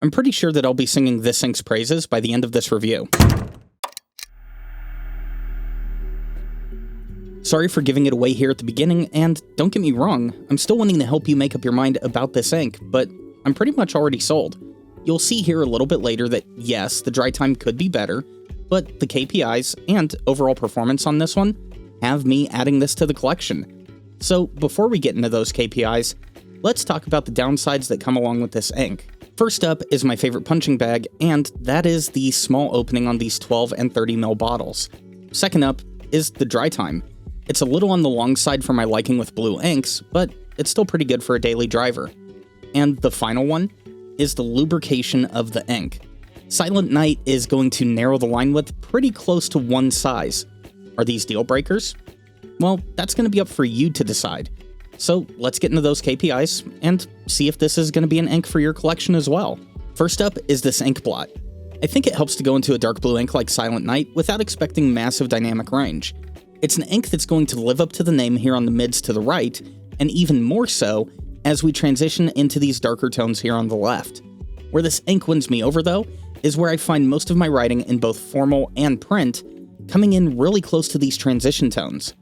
I'm pretty sure that I'll be singing this ink's praises by the end of this review. Sorry for giving it away here at the beginning, and don't get me wrong, I'm still wanting to help you make up your mind about this ink, but I'm pretty much already sold. You'll see here a little bit later that yes, the dry time could be better, but the KPIs and overall performance on this one have me adding this to the collection. So before we get into those KPIs, let's talk about the downsides that come along with this ink. First up is my favorite punching bag, and that is the small opening on these 12 and 30 ml bottles. Second up is the dry time. It's a little on the long side for my liking with blue inks, but it's still pretty good for a daily driver. And the final one is the lubrication of the ink. Silent Night is going to narrow the line width pretty close to one size. Are these deal breakers? Well, that's going to be up for you to decide. So let's get into those KPIs and see if this is going to be an ink for your collection as well. First up is this ink blot. I think it helps to go into a dark blue ink like Silent Night without expecting massive dynamic range. It's an ink that's going to live up to the name here on the mids to the right, and even more so as we transition into these darker tones here on the left. Where this ink wins me over though, is where I find most of my writing in both formal and print coming in really close to these transition tones.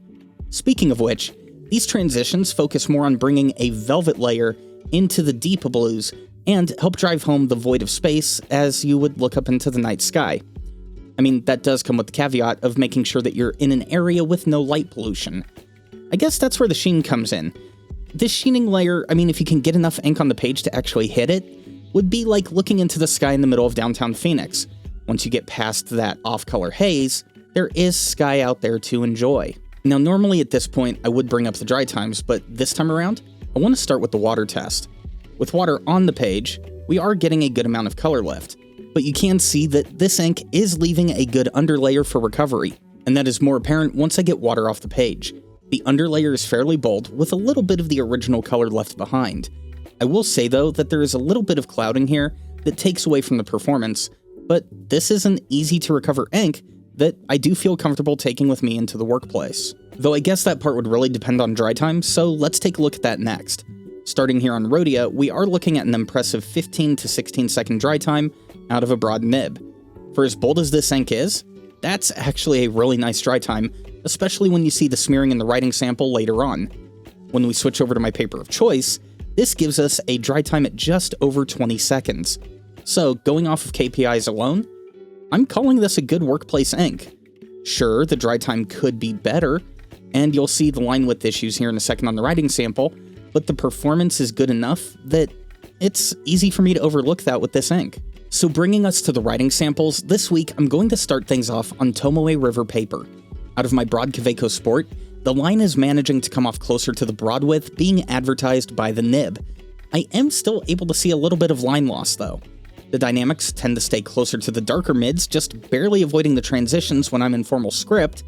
Speaking of which, these transitions focus more on bringing a velvet layer into the deep blues and help drive home the void of space as you would look up into the night sky. I mean, that does come with the caveat of making sure that you're in an area with no light pollution. I guess that's where the sheen comes in. This sheening layer, I mean, if you can get enough ink on the page to actually hit it, would be like looking into the sky in the middle of downtown Phoenix. Once you get past that off-color haze, there is sky out there to enjoy. Now, normally at this point, I would bring up the dry times, but this time around, I want to start with the water test. With water on the page, we are getting a good amount of color lift. But you can see that this ink is leaving a good underlayer for recovery, and that is more apparent once I get water off the page. The underlayer is fairly bold, with a little bit of the original color left behind. I will say though that there is a little bit of clouding here that takes away from the performance, but this is an easy to recover ink that I do feel comfortable taking with me into the workplace. Though I guess that part would really depend on dry time, so let's take a look at that next. Starting here on Rhodia, we are looking at an impressive 15 to 16 second dry time out of a broad nib. For as bold as this ink is, that's actually a really nice dry time, especially when you see the smearing in the writing sample later on. When we switch over to my paper of choice, this gives us a dry time at just over 20 seconds. So going off of KPIs alone, I'm calling this a good workplace ink. Sure, the dry time could be better, and you'll see the line width issues here in a second on the writing sample, but the performance is good enough that it's easy for me to overlook that with this ink. So bringing us to the writing samples, this week I'm going to start things off on Tomoe River paper. Out of my broad Kaweco Sport, the line is managing to come off closer to the broad width being advertised by the nib. I am still able to see a little bit of line loss though. The dynamics tend to stay closer to the darker mids, just barely avoiding the transitions when I'm in formal script,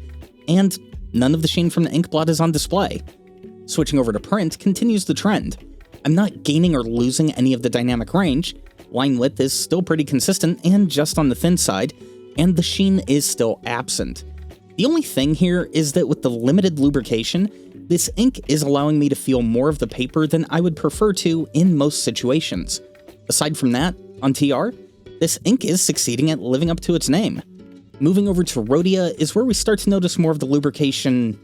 and none of the sheen from the ink blot is on display. Switching over to print continues the trend. I'm not gaining or losing any of the dynamic range. Line width is still pretty consistent and just on the thin side, and the sheen is still absent. The only thing here is that with the limited lubrication, this ink is allowing me to feel more of the paper than I would prefer to in most situations. Aside from that, on TR, this ink is succeeding at living up to its name. Moving over to Rhodia is where we start to notice more of the lubrication,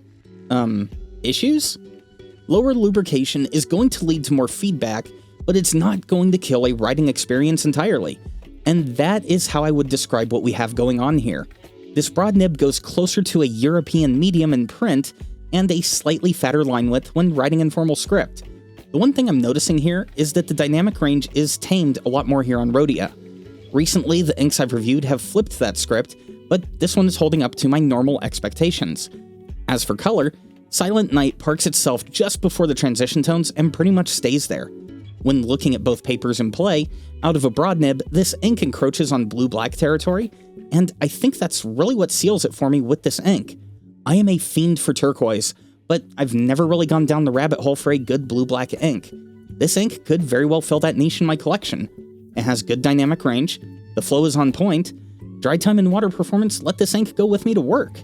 issues? Lower lubrication is going to lead to more feedback, but it's not going to kill a writing experience entirely. And that is how I would describe what we have going on here. This broad nib goes closer to a European medium in print, and a slightly fatter line width when writing in formal script. The one thing I'm noticing here is that the dynamic range is tamed a lot more here on Rhodia. Recently, the inks I've reviewed have flipped that script, but this one is holding up to my normal expectations. As for color, Silent Night parks itself just before the transition tones and pretty much stays there. When looking at both papers in play, out of a broad nib, this ink encroaches on blue-black territory, and I think that's really what seals it for me with this ink. I am a fiend for turquoise, but I've never really gone down the rabbit hole for a good blue-black ink. This ink could very well fill that niche in my collection. It has good dynamic range, the flow is on point, dry time and water performance let this ink go with me to work.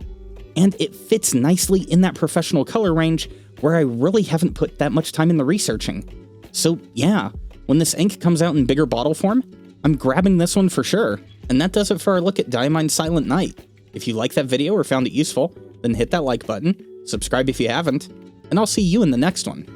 And it fits nicely in that professional color range where I really haven't put that much time in the researching. So yeah, when this ink comes out in bigger bottle form, I'm grabbing this one for sure. And that does it for our look at Diamine Silent Night. If you liked that video or found it useful, then hit that like button, subscribe if you haven't, and I'll see you in the next one.